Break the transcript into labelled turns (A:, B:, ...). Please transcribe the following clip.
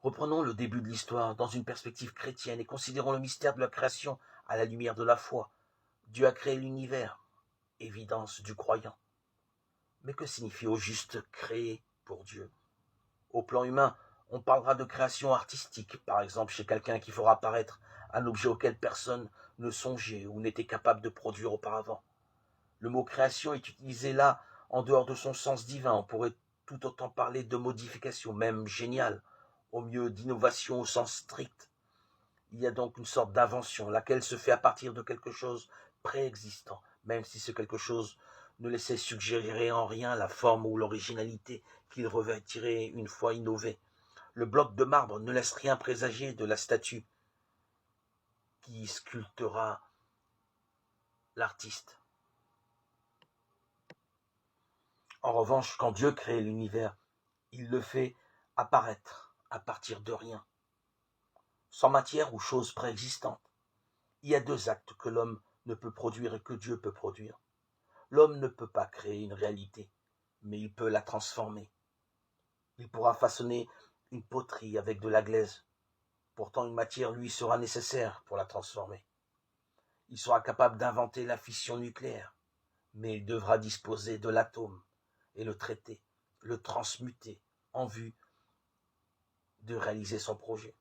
A: Reprenons le début de l'histoire dans une perspective chrétienne et considérons le mystère de la création à la lumière de la foi. Dieu a créé l'univers, évidence du croyant. Mais que signifie au juste créer pour Dieu? Au plan humain, on parlera de création artistique, par exemple chez quelqu'un qui fera apparaître un objet auquel personne ne songeait ou n'était capable de produire auparavant. Le mot création est utilisé là en dehors de son sens divin. On pourrait tout autant parler de modification, même géniale, au mieux d'innovation au sens strict. Il y a donc une sorte d'invention, laquelle se fait à partir de quelque chose préexistant, même si ce quelque chose ne laissait suggérer en rien la forme ou l'originalité qu'il revêtirait une fois innové. Le bloc de marbre ne laisse rien présager de la statue qui sculptera l'artiste. En revanche, quand Dieu crée l'univers, il le fait apparaître à partir de rien, sans matière ou chose préexistante. Il y a deux actes que l'homme ne peut produire et que Dieu peut produire. L'homme ne peut pas créer une réalité, mais il peut la transformer. Il pourra façonner une poterie avec de la glaise. Pourtant, une matière lui sera nécessaire pour la transformer. Il sera capable d'inventer la fission nucléaire, mais il devra disposer de l'atome et le traiter, le transmuter en vue de réaliser son projet.